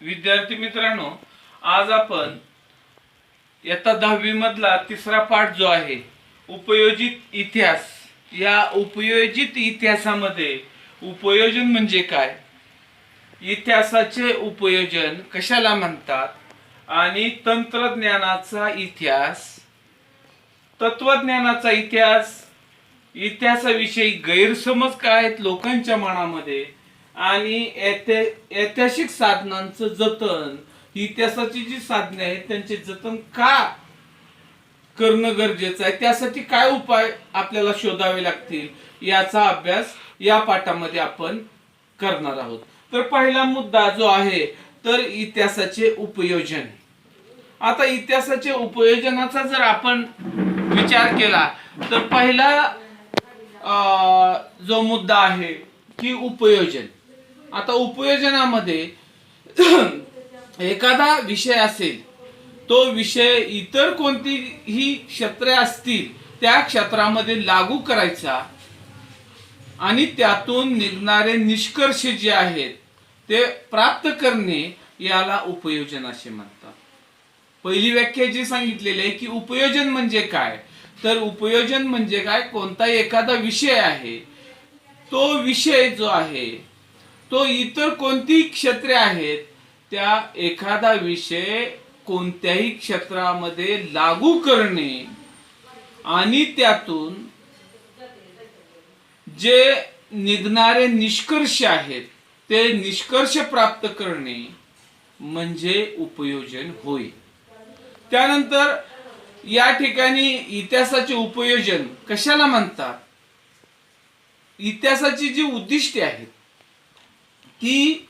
विद्यार्थी मित्रांनो, आज आपण इयत्ता 10वी मधला तिसरा पाठ जो आहे उपयोजित इतिहास, या उपयोजित इतिहासामध्ये उपयोजन म्हणजे काय, इतिहासाचे उपयोजन कशाला म्हणतात आणि तंत्रज्ञानाचा इतिहास, तत्वज्ञानाचा इतिहास, इतिहासाविषयी गैरसमज काय आहेत लोकांच्या मनामध्ये आणि ऐतिहासिक साधनांचं जतन, इतिहासाची जी साधने आहेत त्यांचे जतन का करणं गरजेचं आहे, त्यासाठी काय उपाय आपल्याला शोधावे लागतील याचा अभ्यास या पाठामध्ये आपण करणार आहोत. तर पहिला मुद्दा जो आहे तर इतिहासाचे उपयोजन. आता इतिहासाचे उपयोजनाचा जर आपण विचार केला तर पहिला जो मुद्दा आहे की उपयोजन. आता उपयोजनामध्ये एखादा विषय असेल, तो विषय इतर कोणतीही क्षेत्रे असतील त्या क्षेत्रामध्ये लागू करायचा आणि त्यातून निघणारे निष्कर्ष जे आहेत ते प्राप्त करणे, याला उपयोजन असे म्हणतात. पहिली व्याख्या जी सांगितलेली आहे की उपयोजन म्हणजे काय, तर उपयोजन म्हणजे काय, कोणता एखादा विषय आहे, तो विषय जो आहे तो इतर कोणती क्षेत्रे आहेत त्या एखादा विषय कोणत्याही क्षेत्रामध्ये लागू करणे आणि त्यातून जे निघणारे निष्कर्ष आहेत ते निष्कर्ष प्राप्त करणे म्हणजे उपयोजन होय. त्यानंतर या ठिकाणी इतिहासाचे उपयोजन कशाला म्हणतात, इतिहासाची जी उद्दिष्टे आहेत ती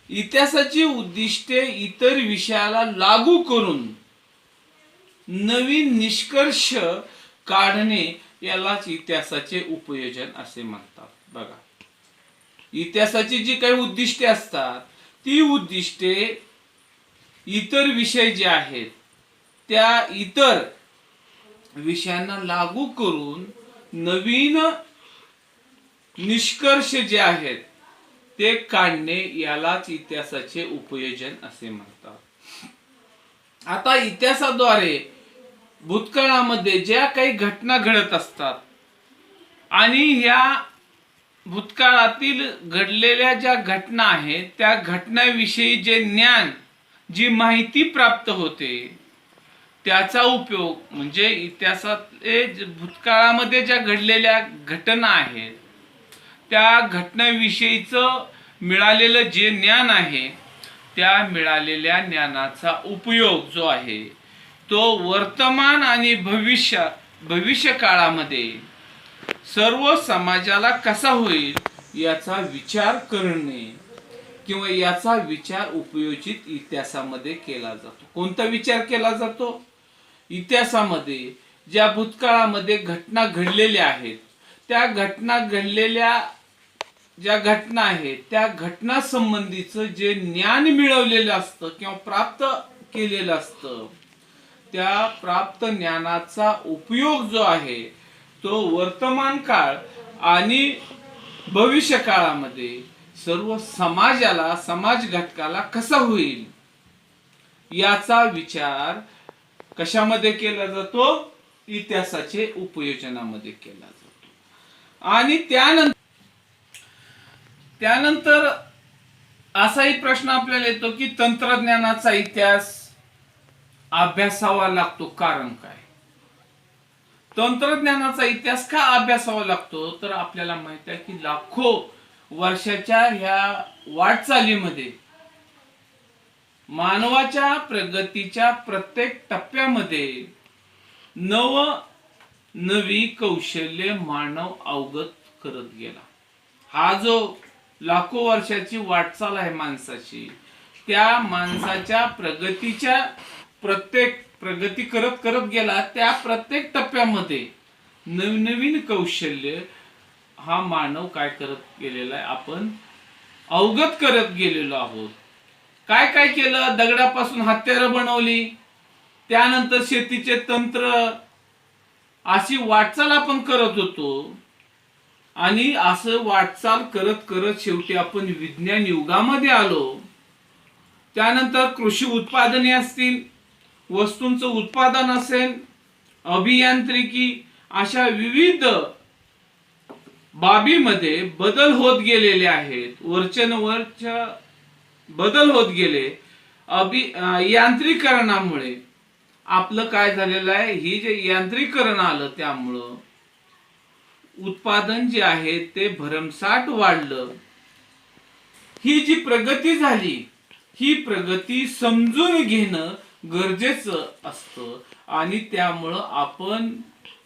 इतिहासाची उद्दिष्टे इतर विषयाला लागू करून नवीन निष्कर्ष काढणे, यालाच इतिहासाचे उपयोजन असे म्हणतात. बघा, इतिहासाची जी काही उद्दिष्टे असतात ती उद्दिष्टे इतर विषय जे आहेत त्या इतर विषयांना लागू करून नवीन निष्कर्ष जे आहेत ते काढणे, यालाच इतिहासाचे उपयोजन असे म्हणतात. आता इतिहासाद्वारे भूतकाळामध्ये ज्या काही घटना घडत असतात आणि ह्या भूतकाळातील घडलेल्या ज्या घटना आहेत त्या घटनाविषयी जे ज्ञान, जी माहिती प्राप्त होते, त्याचा उपयोग म्हणजे इतिहासात भूतकाळामध्ये ज्या घडलेल्या घटना आहेत त्या घटनाविषयीचं मिळालेलं जे ज्ञान आहे त्या मिळालेल्या ज्ञानाचा उपयोग जो आहे तो वर्तमान आणि भविष्य काळामध्ये सर्व समाजाला कसा होईल याचा विचार करणे किंवा याचा विचार उपयोजित इतिहासामध्ये केला जातो. कोणता विचार केला जातो? इतिहासामध्ये ज्या भूतकाळामध्ये घटना घडलेल्या आहेत त्या ज्या घटना आहेत त्या घटना संबंधीचं जे ज्ञान मिळवलेलं असतं किंवा प्राप्त केलेलं असतं, त्या प्राप्त ज्ञानाचा उपयोग जो आहे तो वर्तमान काळ आणि भविष्य काळामध्ये सर्व समाजाला, समाज घटकाला कसा होईल याचा विचार कशामध्ये केला जातो? इतिहासाचे उपयोजनामध्ये केला जातो. आणि त्यानंतर असाही प्रश्न आपल्याला येतो की तंत्रज्ञानाचा इतिहास अभ्यासावा लागतो, कारण काय? तंत्रज्ञानाचा इतिहास का अभ्यासावा लागतो? तर आपल्याला माहित आहे की लाखो वर्षाच्या ह्या वाटचालीमध्ये मानवाच्या प्रगतीच्या प्रत्येक टप्प्यामध्ये नवी कौशल्य मानव अवगत करत गेला. हा जो लाखो वर्षाची वाटचाल आहे माणसाची, त्या माणसाच्या प्रगतीच्या प्रगती करत गेला, त्या प्रत्येक टप्प्यामध्ये नवीन कौशल्य हा मानव काय करत गेलेला आहे, आपण अवगत करत गेलेलो आहोत. काय केलं? दगडापासून हत्यारं बनवली, त्यानंतर शेतीचे तंत्र, अशी वाटचाल आपण करत होतो आणि असं वाटचाल करत शेवटी आपण विज्ञान युगामध्ये आलो त्यानंतर कृषी उत्पादने असतील, वस्तूंचं उत्पादन असेल, अभियांत्रिकी, अशा विविध बाबीमध्ये बदल होत गेलेले आहेत. वरच्या बदल होत गेले. यांत्रिकरणामुळे आपलं काय झालेलं आहे, ही जे यांत्रिकरण आलं त्यामुळं उत्पादन जे आहे ते भरमसाठ वाढलं. ही जी प्रगती झाली, ही प्रगती समजून घेणं गरजेचं असतं. आणि त्यामुळं आपण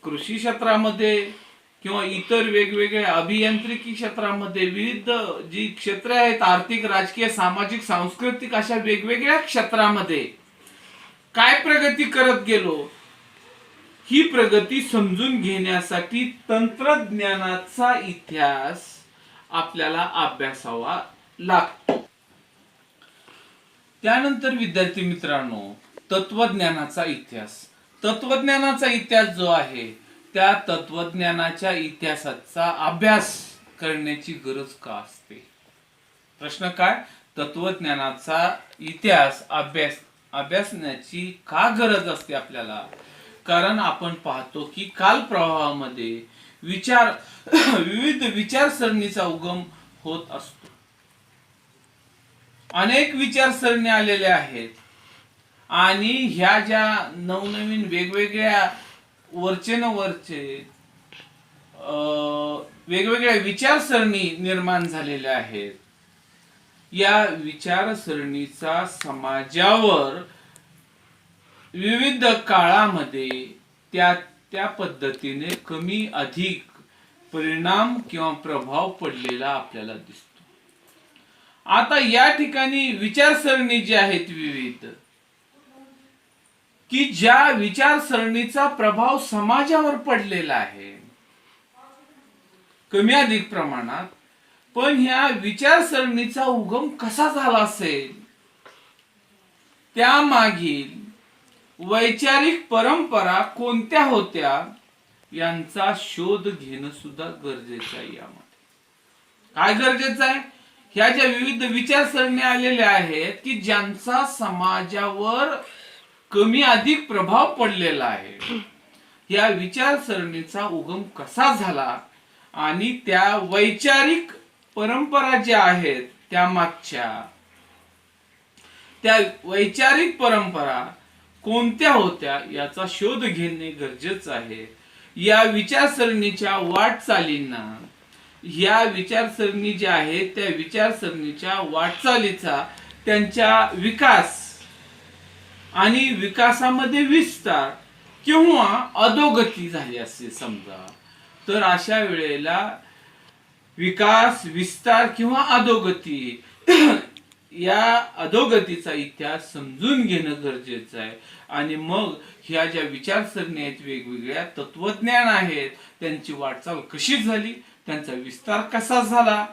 कृषी क्षेत्रामध्ये किंवा इतर वेगवेगळ्या अभियांत्रिकी क्षेत्रामध्ये, विविध जी क्षेत्रे आहेत, आर्थिक, राजकीय, सामाजिक, सांस्कृतिक, अशा वेगवेगळ्या क्षेत्रामध्ये काय प्रगती करत गेलो, ही प्रगती समजून घेण्यासाठी तंत्रज्ञानाचा इतिहास आपल्याला अभ्यासावा लागतो. त्यानंतर विद्यार्थी मित्रांनो, तत्वज्ञानाचा इतिहास. तत्वज्ञानाचा इतिहास जो आहे, त्या तत्वज्ञानाच्या इतिहासाचा अभ्यास करण्याची गरज का असते? प्रश्न काय? तत्वज्ञानाचा इतिहास अभ्यासण्याची का गरज असते आपल्याला? कारण आपण पाहतो की काल प्रवाहामध्ये विविध विचारसरणीचा उगम होत असतो. अनेक विचारसरणी आलेल्या आहेत आणि ह्या ज्या नवनवीन वेगवेगळ्या वेगवेगळ्या विचारसरणी निर्माण झालेल्या आहेत. या विचारसरणीचा समाजावर विविध काळामध्ये त्या पद्धतीने कमी अधिक परिणाम किंवा प्रभाव पडलेला आपल्याला दिसतो. आता या ठिकाणी विचारसरणी जी आहेत विविध, की ज्या विचारसरणीचा प्रभाव समाजावर पडलेला आहे कमी अधिक प्रमाणात, पण ह्या विचारसरणीचा उगम कसा झाला असेल, त्यामागील वैचारिक परंपरा कोणत्या होत्या, यांचा शोध घेणं सुद्धा गरजेचं आहे. यामध्ये काय गरजेचं आहे? ह्या ज्या विविध विचारसरणी आलेल्या आहेत की ज्यांचा समाजावर कमी अधिक प्रभाव पडलेला आहे, या विचारसरणीचा उगम कसा झाला आणि त्या वैचारिक परंपरा ज्या आहेत त्या मागच्या त्या वैचारिक परंपरा कोणत्या होत्या याचा शोध घेणे गरजेचं आहे. या विचारसरणीच्या वाटचालींना, या विचारसरणी ज्या आहेत त्या विचारसरणीच्या वाटचालीचा, त्यांच्या विकास आणि विकासामध्ये विस्तार किंवा अधोगती झाली असे समजा, तर अशा वेळेला विकास, विस्तार किंवा अधोगती, या अधोगतीचा इतिहास समजून घेणं गरजेचं आहे. आणि मग ह्या ज्या विचारसरणी आहेत वेगवेगळ्या, तत्वज्ञान आहेत, त्यांची वाटचाल कशी झाली, त्यांचा विस्तार कसा झाला,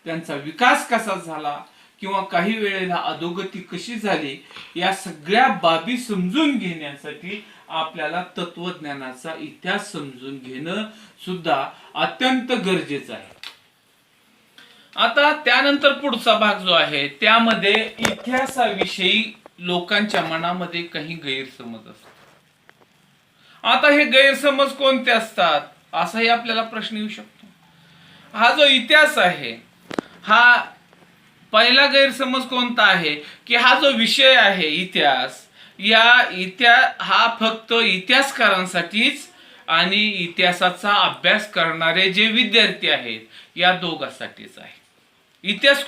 त्यांचा विकास कसा झाला, किंवा काही वेळेला अधोगती कशी झाली, या सगळ्या बाबी समजून घेण्यासाठी आपल्याला तत्वज्ञानाचा इतिहास समजून घेणं सुद्धा अत्यंत गरजेचं आहे. आता त्यानंतर पुढचा भाग जो आहे त्यामध्ये इतिहासाविषयी लोकांच्या मनामध्ये काही गैरसमज असतात. आता हे गैरसमज कोणते असतात असाही आपल्याला प्रश्न येऊ शकतो. हा जो इतिहास आहे, हा पहिला गैरसमज कोणता आहे की हा जो विषय आहे इतिहास, हा फक्त इतिहासकारांसाठीच आणि इतिहासाचा अभ्यास करणारे जे विद्यार्थी आहेत या दोघांसाठीच आहे. इतिहास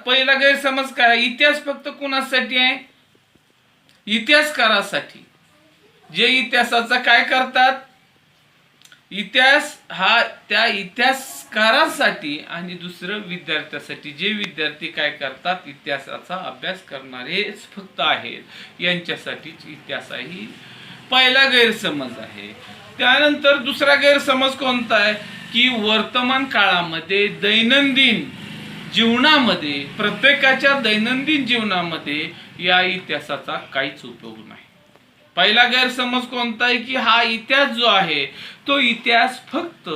पहिला गैरसमज काय? इतिहास फक्त कुणासाठी आहे? इतिहासकारासाठी, जे इतिहासाचा काय करतात, इतिहास हा त्या इतिहासकारांसाठी, आणि दुसरं विद्यार्थ्यासाठी, जे विद्यार्थी काय करतात, इतिहासाचा अभ्यास करणारेच फक्त आहेत, यांच्यासाठीच इतिहास आहे. ही पहिला गैरसमज आहे. त्यानंतर दुसरा गैरसमज कोणता आहे की वर्तमान काळामध्ये दैनंदिन जीवनामध्ये, प्रत्येकाच्या दैनंदिन जीवनामध्ये या इतिहासाचा काहीच उपयोग नाही. पहिला गैरसमज कोणता आहे की हा इतिहास जो आहे तो इतिहास फक्त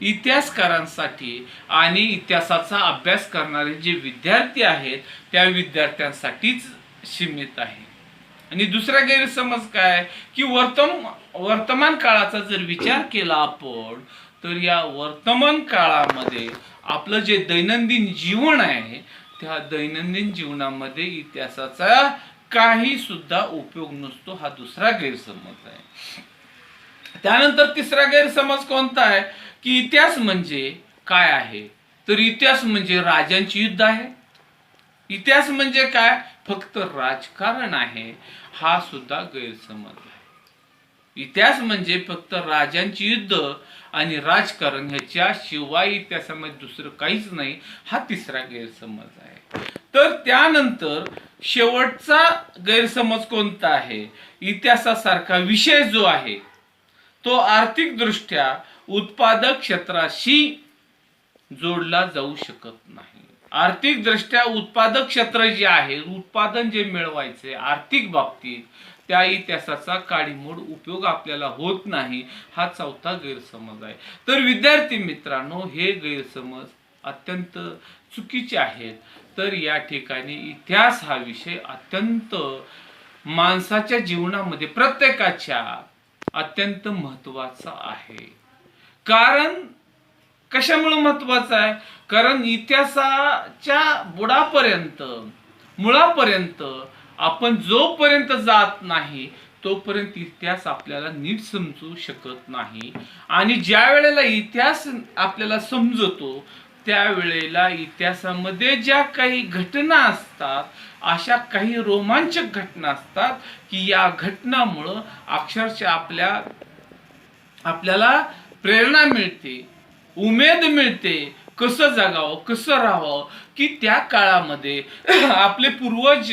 इतिहासकारांसाठी आणि इतिहासाचा अभ्यास करणारे जे विद्यार्थी आहेत त्या विद्यार्थ्यांसाठीच सीमित आहे. आणि दुसरा गैरसमज काय की वर्तमान काळाचा जर विचार केला आपण तर या वर्तमान काळामध्ये आपलं जे दैनंदिन जीवन आहे त्या दैनंदिन जीवनामध्ये इतिहासाचा काही सुद्धा उपयोग नसतो, हा दुसरा गैरसमज आहे. त्यानंतर तिसरा गैरसमज कोणता आहे की इतिहास म्हणजे काय आहे, तर इतिहास म्हणजे राजांची युद्ध आहे. इतिहास म्हणजे काय, फक्त राजकारण आहे, हा सुद्धा गैरसमज आहे. इतिहास म्हणजे फक्त राजांची युद्ध आणि राजकारण ह्याच्या शिवाय इतिहासामध्ये दुसरं काहीच नाही, हा तिसरा गैरसमज आहे. तर त्यानंतर शेवटचा गैरसमज कोणता आहे, इतिहासासारखा विषय जो आहे तो आर्थिक दृष्ट्या उत्पादक क्षेत्राशी जोडला जाऊ शकत नाही. आर्थिक दृष्ट्या उत्पादक क्षेत्र जे आहे, उत्पादन जे मिळवायचे आर्थिक बाबतीत, त्या इतिहासाचा काडीमोड उपयोग आपल्याला होत नाही, हा चौथा गैरसमज आहे. तर विद्यार्थी मित्रांनो, हे गैरसमज अत्यंत चुकीचे आहेत. तर या ठिकाणी इतिहास हा विषय अत्यंत माणसाच्या जीवनामध्ये प्रत्येकाच्या अत्यंत महत्वाचा आहे. कारण कशामुळे महत्वाचा आहे, कारण इतिहासाच्या मुळापर्यंत आपण जोपर्यंत जात नाही तोपर्यंत इतिहास आपल्याला नीट समजू शकत नाही. आणि ज्या वेळेला इतिहास आपल्याला समजतो त्यावेळेला इतिहासामध्ये ज्या काही घटना असतात, अशा काही रोमांचक घटना असतात की या घटनामुळं अक्षरशः आपल्याला प्रेरणा मिळते, उमेद मिळते, कसं जगावं, कसं राहावं. की त्या काळामध्ये आपले पूर्वज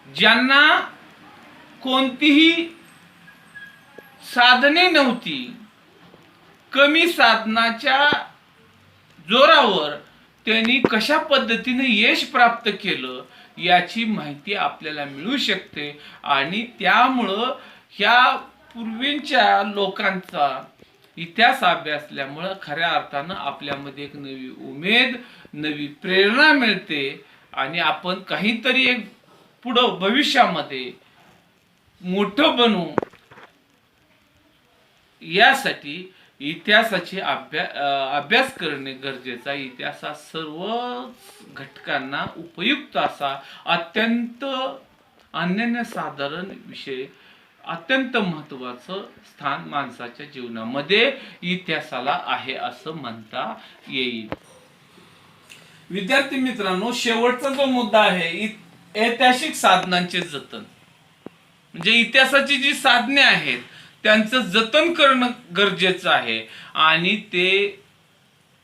ज्यांना कोणतीही साधने नव्हती, कमी साधनाच्या जोरावर त्यांनी कशा पद्धतीने यश प्राप्त केलं याची माहिती आपल्याला मिळू शकते. आणि त्यामुळं ह्या पूर्वीच्या लोकांचा इतिहास अभ्यासल्यामुळं खऱ्या अर्थानं आपल्यामध्ये एक नवी उमेद, नवी प्रेरणा मिळते आणि आपण काहीतरी एक पुढं भविष्यामध्ये मोठं बनू, यासाठी इतिहासाचे अभ्यास करणे गरजेचा. इतिहास हा सर्व घटकांना उपयुक्त असा अत्यंत अनन्यसाधारण विषय, अत्यंत महत्वाचं स्थान माणसाच्या जीवनामध्ये इतिहासाला आहे असं म्हणता येईल. विद्यार्थी मित्रांनो, शेवटचा जो मुद्दा आहे ऐतिहासिक साधनांचे जतन. म्हणजे इतिहासाची जी साधने आहेत त्यांचं जतन करणं गरजेचं आहे. आणि ते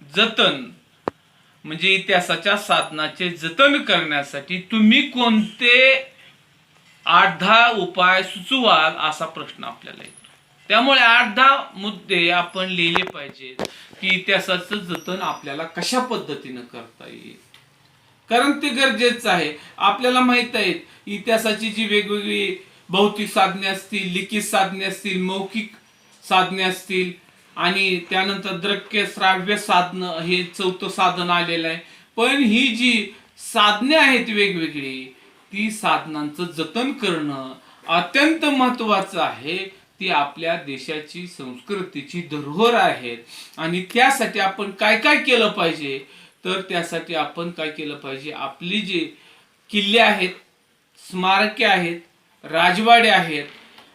जतन म्हणजे इतिहासाच्या साधनाचे जतन करण्यासाठी तुम्ही कोणते 8-10 उपाय सुचवाल असा प्रश्न आपल्याला येतो. त्यामुळे 8-10 मुद्दे आपण लिहिले पाहिजेत की इतिहासाचं जतन आपल्याला कशा पद्धतीनं करता येईल, कारण ते गरजेचं आहे. आपल्याला माहित आहे इतिहासाची जी वेगवेगळी भौतिक साधने असतील, लिखित साधने असतील, मौखिक साधने असतील आणि त्यानंतर दृक्य श्राव्य साधन हे चौथं साधन आलेलं आहे. पण ही जी साधने आहेत वेगवेगळी, ती साधनांचं जतन करणं अत्यंत महत्वाचं आहे. ती आपल्या देशाची संस्कृतीची धरोहर आहेत. आणि त्यासाठी आपण काय काय केलं पाहिजे, तर त्यासाठी आपण काय केलं पाहिजे, आपली जी किल्ले आहेत, स्मारके आहेत, राजवाडे आहेत,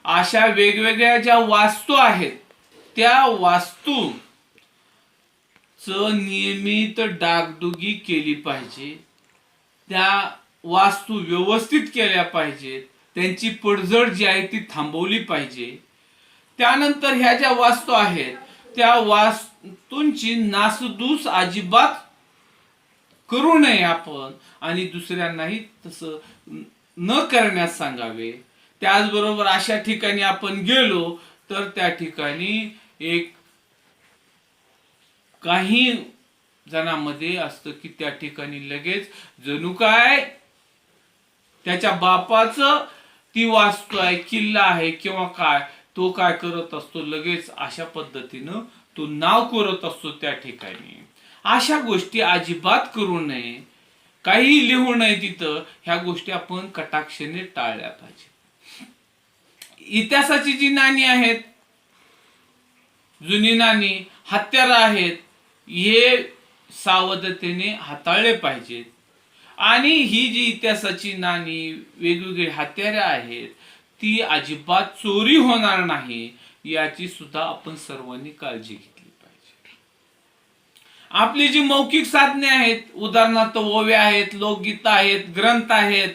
अशा वेगवेगळ्या ज्या वास्तू आहेत त्या वास्तूचं नियमित डागडुगी केली पाहिजे. त्या वास्तू व्यवस्थित केल्या पाहिजेत, त्यांची पडझड जी आहे ती थांबवली पाहिजे. त्यानंतर ह्या ज्या वास्तू आहेत त्या वास्तूंची नासधूस अजिबात करू नये आपण, आणि दुसऱ्यांनाही तसं न करण्यास सांगावे. त्याचबरोबर अशा ठिकाणी आपण गेलो तर त्या ठिकाणी एक काही जणांमध्ये असतं की त्या ठिकाणी लगेच जणू काय त्याच्या बापाचं ती वास्तू आहे, किल्ला आहे किंवा काय, तो काय करत असतो, लगेच अशा पद्धतीनं तो नाव करत असतो त्या ठिकाणी. अशा गोष्टी अजिबात करू नये. काही लिहू नये तिथं, ह्या गोष्टी आपण कटाक्षाने टाळल्या पाहिजे. इतिहासाची जी नाणी आहेत, जुनी नाणी, हत्यारं आहेत, हे सावधतेने हाताळले पाहिजेत. आणि ही जी इतिहासाची नाणी, वेगवेगळी हत्यारे आहेत, ती अजिबात चोरी होणार नाही याची सुद्धा आपण सर्वांनी काळजी घेतली पाहिजे. आपली जी मौखिक साधने आहेत, उदाहरणार्थ ओव्या आहेत, लोकगीत आहेत, ग्रंथ आहेत,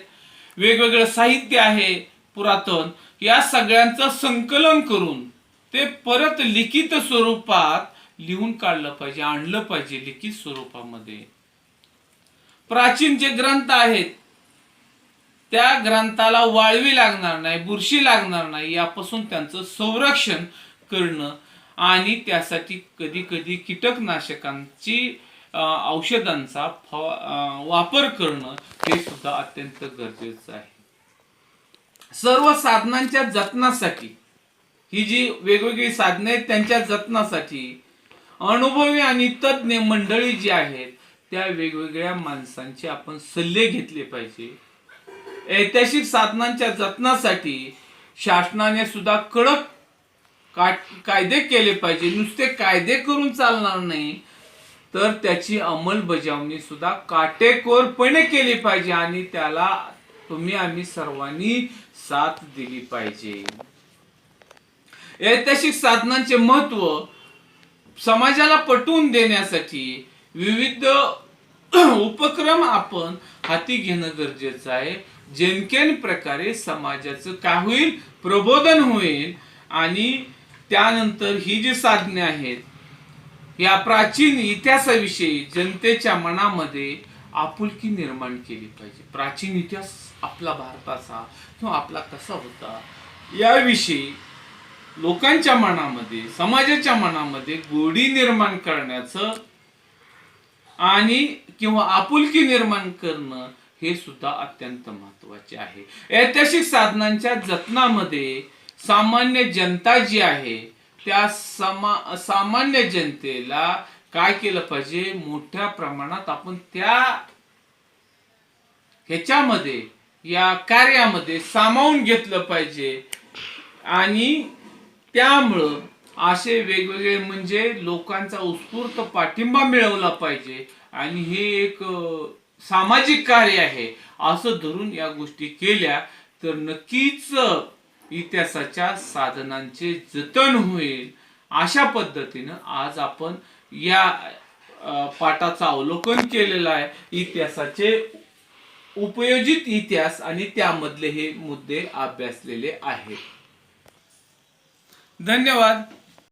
वेगवेगळं साहित्य आहे पुरातन, या सगळ्यांचं संकलन करून ते परत लिखित स्वरूपात लिहून काढलं पाहिजे, आणलं पाहिजे लिखित स्वरूपामध्ये. प्राचीन जे ग्रंथ आहेत त्या ग्रंथाला वाळवी लागणार नाही, बुरशी लागणार नाही यापासून त्यांचं संरक्षण करणं आणि त्यासाठी कधी कधी कीटकनाशकांची औषधांचा वापर करणं हे सुद्धा अत्यंत गरजेचं आहे. सर्व साधनांच्या जतनासाठी, ही जी वेगवेगळी साधने आहेत त्यांच्या जतनासाठी अनुभवी आणि तज्ञ मंडळी जी आहेत त्या वेगवेगळ्या माणसांचे आपण सल्ले घेतले पाहिजे. ऐतिहासिक साधनांच्या जतनासाठी शासनाने सुद्धा कडक कायदे केले पाहिजे. नुसते कायदे करून चालणार नाही, तर त्याची अंमलबजावणी सुद्धा काटेकोरपणे केली पाहिजे आणि त्याला तुम्ही आम्ही सर्वांनी साथ दिली पाहिजे. ऐतिहासिक साधनांचे महत्व समाजाला पटवून देण्यासाठी विविध उपक्रम आपण हाती घेणं गरजेचं आहे. जेणकेन प्रकारे समाजाचं काय होईल, प्रबोधन होईल आणि त्यानंतर ही जी साधने आहेत या प्राचीन इतिहासाविषयी जनतेच्या मनामध्ये आपुलकी निर्माण केली पाहिजे. प्राचीन इतिहास आपला भारताचा किंवा आपला कसा होता याविषयी लोकांच्या मनामध्ये, समाजाच्या मनामध्ये गोडी निर्माण करण्याचं आणि किंवा आपुलकी निर्माण करणं हे सुद्धा अत्यंत महत्वाचे आहे. ऐतिहासिक साधनांच्या जतनामध्ये सामान्य जनता जी आहे त्या सामान्य जनतेला काय केलं पाहिजे, मोठ्या प्रमाणात आपण त्या ह्याच्यामध्ये या कार्यामध्ये सामावून घेतलं पाहिजे आणि त्यामुळं असे वेगवेगळे म्हणजे लोकांचा उत्स्फूर्त पाठिंबा मिळवला पाहिजे आणि हे एक सामाजिक कार्य आहे असं धरून या गोष्टी केल्या तर नक्कीच इतिहासाच्या साधनांचे जतन होईल. अशा पद्धतीनं आज आपण या पाठाचं अवलोकन केलेलं आहे. इतिहासाचे उपयोजित इतिहास आणि त्यामधले हे मुद्दे अभ्यासलेले आहेत. धन्यवाद.